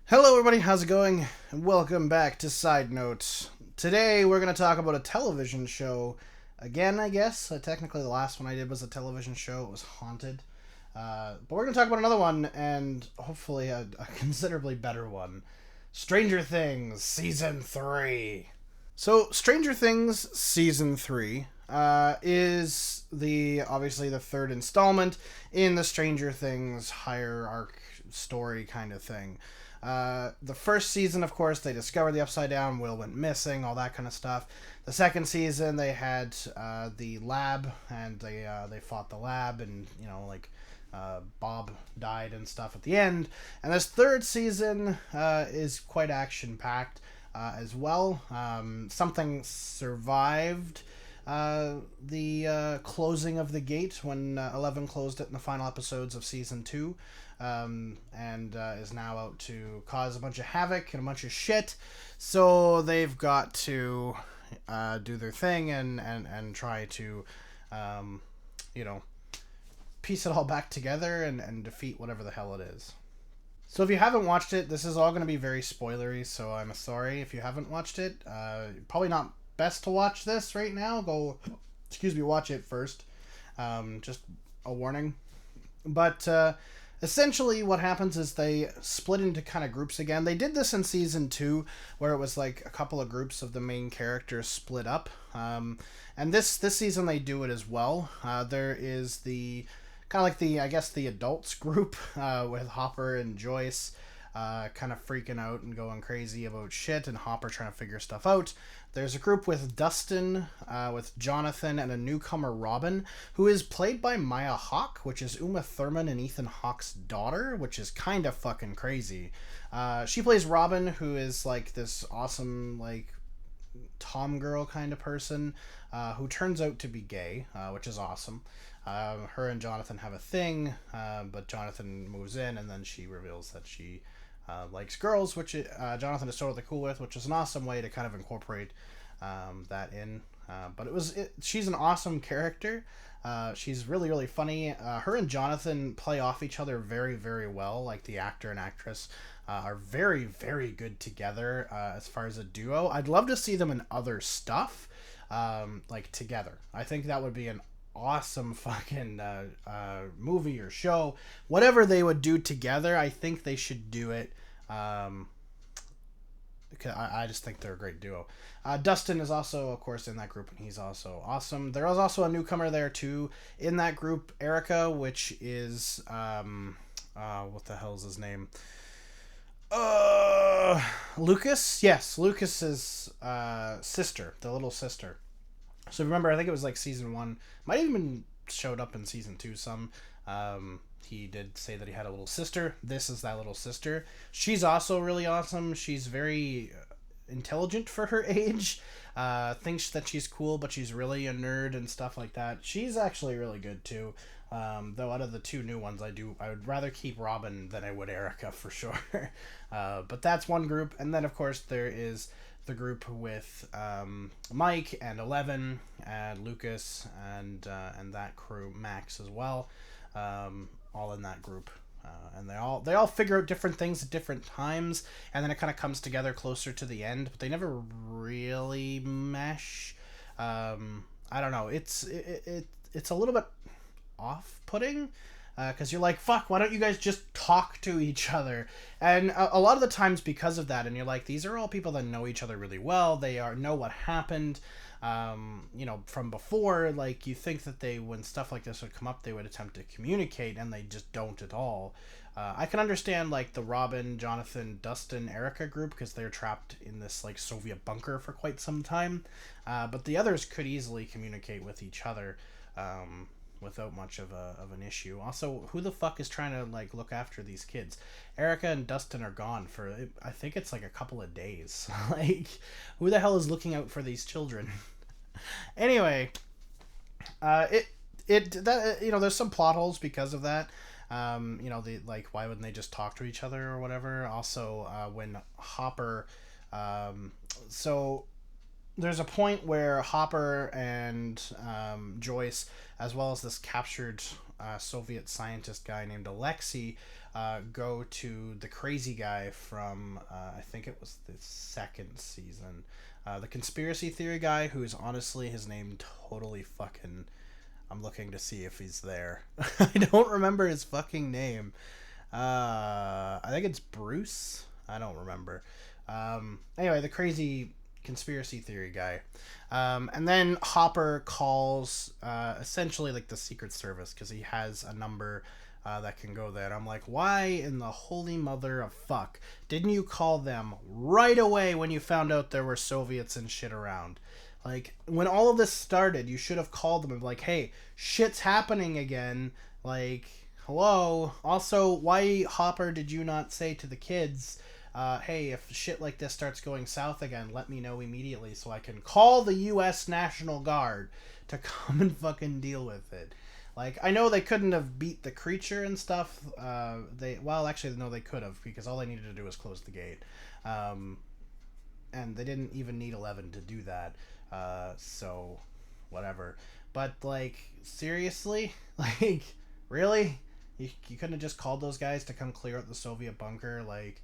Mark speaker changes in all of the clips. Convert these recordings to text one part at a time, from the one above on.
Speaker 1: Hello, everybody. How's it going? And welcome back to Side Notes. Today, we're going to talk about a television show. Again, I guess. Technically, the last one I did was a television show. It was Haunted. But we're going to talk about another one, and hopefully a considerably better one. Stranger Things Season 3. So, Stranger Things Season 3 is obviously the third installment in the Stranger Things hierarch story kind of thing. The first season, of course, they discovered the Upside Down. Will went missing, all that kind of stuff. The second season, they had the lab, and they fought the lab, and Bob died and stuff at the end. And this third season is quite action packed as well. Something survived the closing of the gate when 11 closed it in the final episodes of season 2, and is now out to cause a bunch of havoc and a bunch of shit. So they've got to do their thing and try to, you know, piece it all back together and defeat whatever the hell it is. So if you haven't watched it, this is all going to be very spoilery, so I'm sorry if you haven't watched it. Probably not best to watch this right now. Watch it first. Just a warning. But essentially what happens is they split into kind of groups again. They did this in season 2, where it was like a couple of groups of the main characters split up. And this season they do it as well. There is the kind of like the adults group with Hopper and Joyce kind of freaking out and going crazy about shit, and Hopper trying to figure stuff out. There's a group with Dustin, with Jonathan, and a newcomer, Robin, who is played by Maya Hawke, which is Uma Thurman and Ethan Hawke's daughter, which is kind of fucking crazy. She plays Robin, who is like this awesome, like, tom girl kind of person, who turns out to be gay, which is awesome. Her and Jonathan have a thing, but Jonathan moves in, and then she reveals that she likes girls, which Jonathan is totally cool with, which is an awesome way to kind of incorporate that in. But she's an awesome character. She's really, really funny. Her and Jonathan play off each other very, very well. Like, the actor and actress are very, very good together as far as a duo. I'd love to see them in other stuff, like together. I think that would be an awesome fucking movie or show. Whatever they would do together, I think they should do it. I just think they're a great duo. Dustin is also, of course, in that group, and he's also awesome. There is also a newcomer there too in that group, Erica, which is what the hell's his name? Lucas. Yes, Lucas's sister, the little sister. So remember, I think it was like season 1. Might have even showed up in season 2 some. He did say that he had a little sister. This is that little sister. She's also really awesome. She's very intelligent for her age. Thinks that she's cool, but she's really a nerd and stuff like that. She's actually really good too. Though out of the 2 new ones, I would rather keep Robin than I would Erica for sure. But that's one group. And then, of course, there is the group with Mike and 11 and Lucas and that crew, Max as well, all in that group, and they all figure out different things at different times, and then it kind of comes together closer to the end, but they never really mesh. I don't know. It's a little bit off-putting. Because you're like, fuck, why don't you guys just talk to each other? And a lot of the times because of that, and you're like, these are all people that know each other really well. They know what happened, from before. Like, you think that when stuff like this would come up, they would attempt to communicate, and they just don't at all. I can understand, like, the Robin, Jonathan, Dustin, Erica group, because they're trapped in this, like, Soviet bunker for quite some time. But the others could easily communicate with each other. Without much of an issue. Also, who the fuck is trying to, like, look after these kids? Erica and Dustin are gone for, I think it's like a couple of days. Like, who the hell is looking out for these children? Anyway, there's some plot holes because of that. Why wouldn't they just talk to each other or whatever? Also, when Hopper, so there's a point where Hopper and Joyce, as well as this captured Soviet scientist guy named Alexei, go to the crazy guy from I think it was the second season, the conspiracy theory guy, who is honestly his name totally fucking. I'm looking to see if he's there. I don't remember his fucking name. I think it's Bruce. I don't remember. Anyway, the crazy conspiracy theory guy. And then Hopper calls essentially like the Secret Service because he has a number that can go there. I'm like, why in the holy mother of fuck didn't you call them right away when you found out there were Soviets and shit around? Like, when all of this started, you should have called them and be like, hey, shit's happening again. Like, hello? Also, why, Hopper, did you not say to the kids, hey, if shit like this starts going south again, let me know immediately so I can call the U.S. National Guard to come and fucking deal with it. Like, I know they couldn't have beat the creature and stuff. Actually, no, they could have, because all they needed to do was close the gate. And they didn't even need 11 to do that. So, whatever. But, like, seriously? Like, really? You couldn't have just called those guys to come clear out the Soviet bunker, like,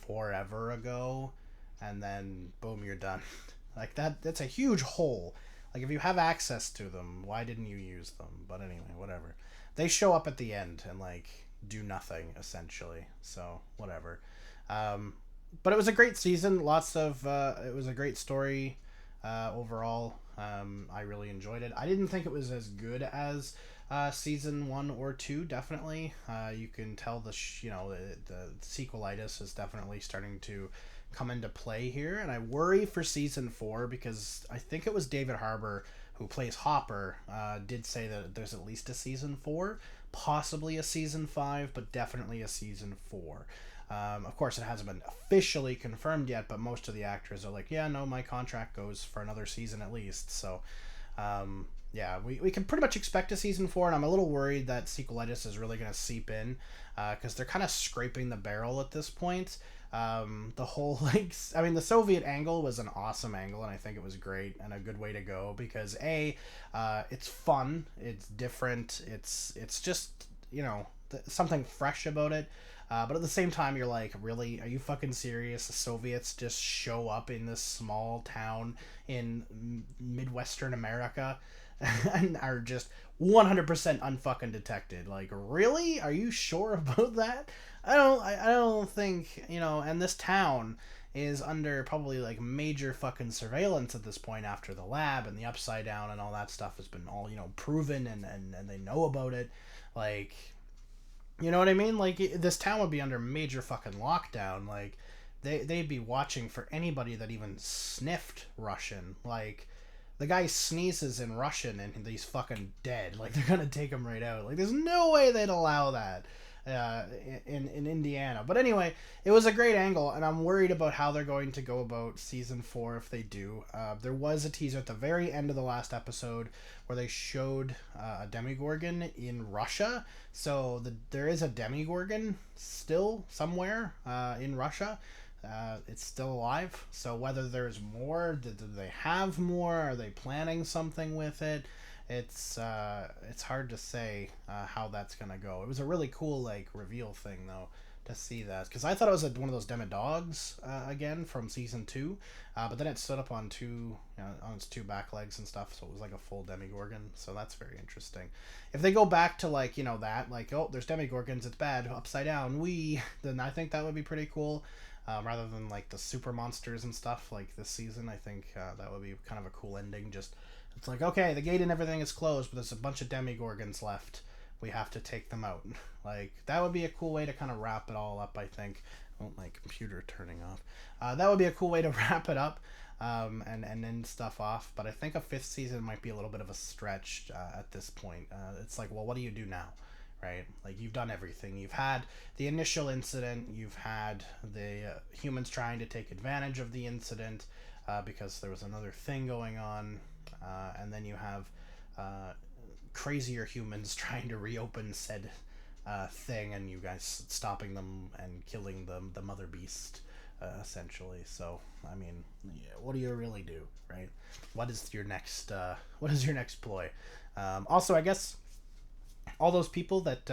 Speaker 1: forever ago? And then, boom, you're done. Like, that's a huge hole. Like, if you have access to them, why didn't you use them? But anyway, whatever. They show up at the end and, like, do nothing, essentially. So, whatever. But it was a great season. It was a great story overall. I really enjoyed it. I didn't think it was as good as season 1 or 2, definitely. You can tell the sequelitis is definitely starting to come into play here, and I worry for season 4 because I think it was David Harbour who plays Hopper did say that there's at least a season 4, possibly a season 5, but definitely a season 4. Of course, it hasn't been officially confirmed yet, but most of the actors are like, yeah, no, my contract goes for another season at least. So, yeah, we can pretty much expect a season 4, and I'm a little worried that sequelitis is really going to seep in because they're kind of scraping the barrel at this point. The whole, the Soviet angle was an awesome angle, and I think it was great and a good way to go because, it's fun, it's different, it's just, something fresh about it. But at the same time, you're like, really? Are you fucking serious? The Soviets just show up in this small town in Midwestern America and are just 100% unfucking detected. Like, really? Are you sure about that? I don't think, and this town is under probably like major fucking surveillance at this point after the lab and the Upside Down and all that stuff has been all, proven and they know about it. Like, you know what I mean? Like, this town would be under major fucking lockdown. Like, they'd be watching for anybody that even sniffed Russian. Like, the guy sneezes in Russian and he's fucking dead. Like, they're gonna take him right out. Like, there's no way they'd allow that in Indiana. But anyway, it was a great angle, and I'm worried about how they're going to go about season 4 if they do. There was a teaser at the very end of the last episode where they showed a Demogorgon in Russia. So there is a Demogorgon still somewhere in Russia. It's still alive. So whether there's more, do they have more? Are they planning something with it? It's hard to say how that's gonna go. It was a really cool reveal thing though to see that, because I thought it was one of those Demodogs again from season 2, but then it stood up on on its 2 back legs and stuff, so it was like a full Demogorgon. So that's very interesting. If they go back to oh, there's Demogorgons, it's bad, Upside Down, then I think that would be pretty cool. Rather than the super monsters and stuff like this season, I think that would be kind of a cool ending. Just, it's like, okay, the gate and everything is closed, but there's a bunch of Demogorgons left. We have to take them out. That would be a cool way to kind of wrap it all up, I think. Oh, my computer turning off. That would be a cool way to wrap it up and end stuff off. But I think a 5th season might be a little bit of a stretch at this point. It's like, well, what do you do now? Right? You've done everything. You've had the initial incident. You've had the humans trying to take advantage of the incident because there was another thing going on. And then you have crazier humans trying to reopen said thing, and you guys stopping them and killing the mother beast, essentially. So, I mean, yeah, what do you really do, right? What is your next ploy? Also, I guess all those people that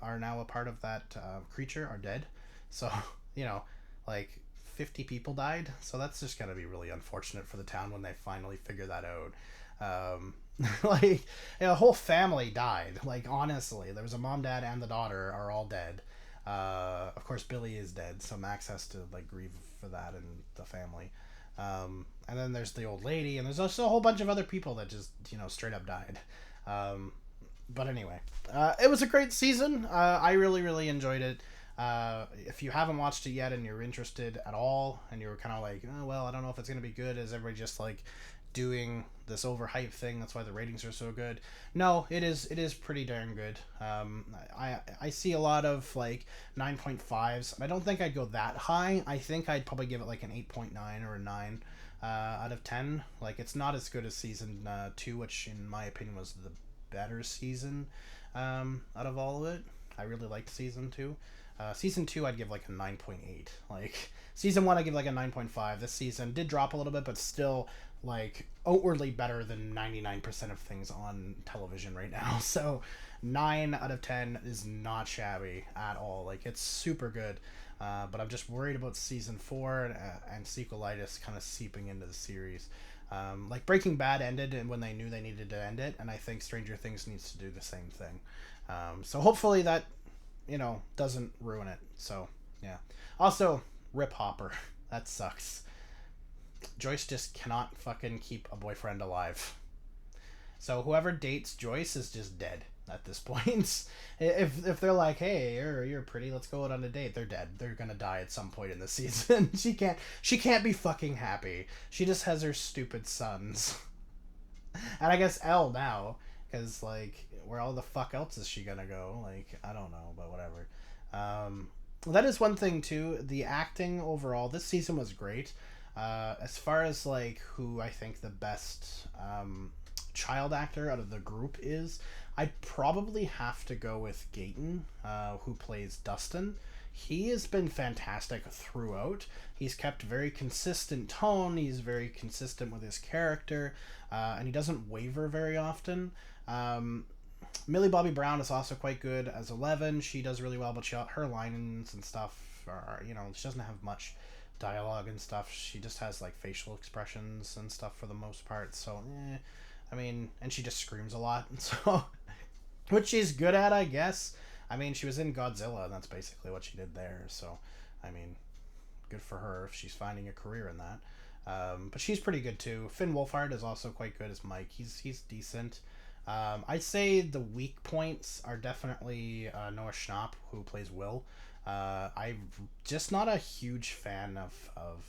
Speaker 1: are now a part of that creature are dead. So, you know, like 50 people died. So that's just going to be really unfortunate for the town when they finally figure that out. Like, a whole family died. Like, honestly, there was a mom, dad, and the daughter are all dead. Of course, Billy is dead, so Max has to like grieve for that and the family. And then there's the old lady, and there's also a whole bunch of other people that just straight up died. Um, but anyway, it was a great season. I really really enjoyed it. If you haven't watched it yet and you're interested at all, and you're kind of like, oh, well, I don't know if it's gonna be good. Is everybody just like doing this overhyped thing? That's why the ratings are so good. No, it is. It is pretty darn good. I see a lot of like 9.5s. I don't think I'd go that high. I think I'd probably give it like an 8.9 or a 9 out of 10. Like, it's not as good as season 2, which in my opinion was the better season out of all of it. I really liked season 2. Season 2 I'd give like a 9.8. Like, season 1 I give like a 9.5. This season did drop a little bit, but still like outwardly better than 99% of things on television right now. So 9 out of 10 is not shabby at all. Like, it's super good. But I'm just worried about season 4 and sequelitis kind of seeping into the series. Like, Breaking Bad ended and when they knew they needed to end it, and I think Stranger Things needs to do the same thing. So hopefully that doesn't ruin it. So yeah. Also, Rip Hopper. That sucks. Joyce just cannot fucking keep a boyfriend alive. So whoever dates Joyce is just dead at this point. If they're like, hey, you're pretty, let's go out on a date, they're dead. They're gonna die at some point in the season. She can't be fucking happy. She just has her stupid sons. And I guess Elle now, because like, where all the fuck else is she gonna go? Like, I don't know, but whatever. That is one thing too. The acting overall this season was great. As far as like who I think the best child actor out of the group is, I'd probably have to go with Gayton, who plays Dustin. He has been fantastic throughout. He's kept very consistent tone. He's very consistent with his character, and he doesn't waver very often. Millie Bobby Brown is also quite good as 11. She does really well, but her lines and stuff are, she doesn't have much dialogue and stuff. She just has like facial expressions and stuff for the most part. So, I mean, and she just screams a lot. So, which she's good at, I guess. I mean, she was in Godzilla, and that's basically what she did there. So, I mean, good for her if she's finding a career in that. But she's pretty good too. Finn Wolfhard is also quite good as Mike. He's decent. I'd say the weak points are definitely Noah Schnapp, who plays Will. I'm just not a huge fan of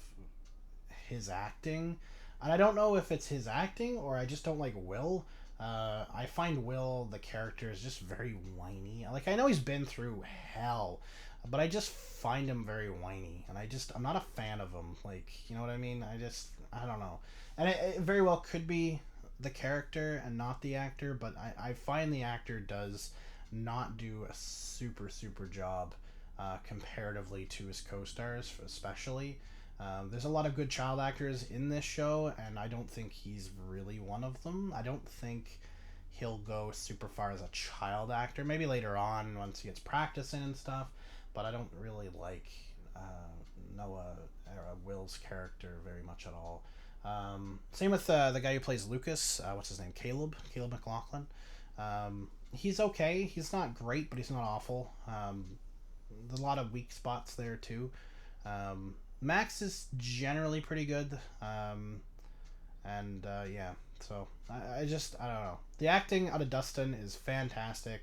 Speaker 1: his acting, and I don't know if it's his acting or I just don't like Will. I find Will, the character, is just very whiny. Like, I know he's been through hell, but I just find him very whiny, and I'm not a fan of him. Like, you know what I mean? I don't know. And it very well could be the character and not the actor, but I find the actor does not do a super super job comparatively to his co-stars, especially. There's a lot of good child actors in this show, and I don't think he's really one of them. I don't think he'll go super far as a child actor. Maybe later on once he gets practicing and stuff, but I don't really like Noah or Will's character very much at all. Same with the guy who plays Lucas. What's his name? Caleb McLaughlin. He's okay. He's not great, but he's not awful. There's a lot of weak spots there too. Max is generally pretty good. Yeah. So I don't know. The acting out of Dustin is fantastic.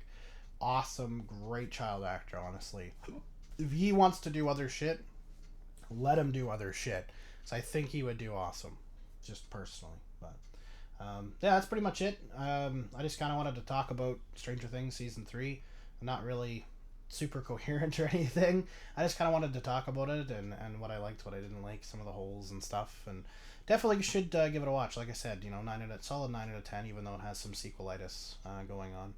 Speaker 1: Awesome, great child actor. Honestly, if he wants to do other shit, let him do other shit. So I think he would do awesome, just personally. But yeah, that's pretty much it. I just kind of wanted to talk about Stranger Things season 3. I'm not really super coherent or anything. I just kind of wanted to talk about it and what I liked, what I didn't like, some of the holes and stuff. And definitely should give it a watch. Like I said, solid 9 out of 10, even though it has some sequelitis going on.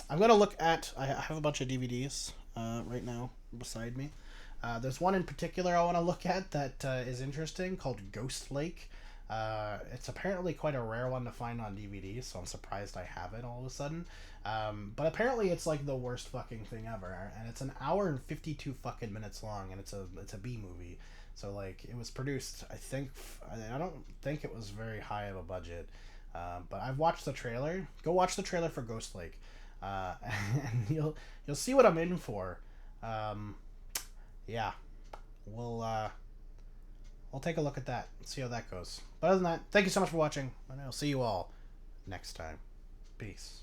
Speaker 1: I'm gonna look at. I have a bunch of DVDs right now beside me. There's one in particular I want to look at that is interesting, called Ghost Lake. It's apparently quite a rare one to find on DVD, so I'm surprised I have it all of a sudden. But apparently it's like the worst fucking thing ever, and it's an hour and 52 fucking minutes long, and it's a B movie. So like it was produced, I think I don't think it was very high of a budget, but I've watched the trailer. Go watch the trailer for Ghost Lake, and you'll see what I'm in for. Um, yeah, we'll we'll take a look at that and see how that goes. But other than that, thank you so much for watching, and I'll see you all next time. Peace.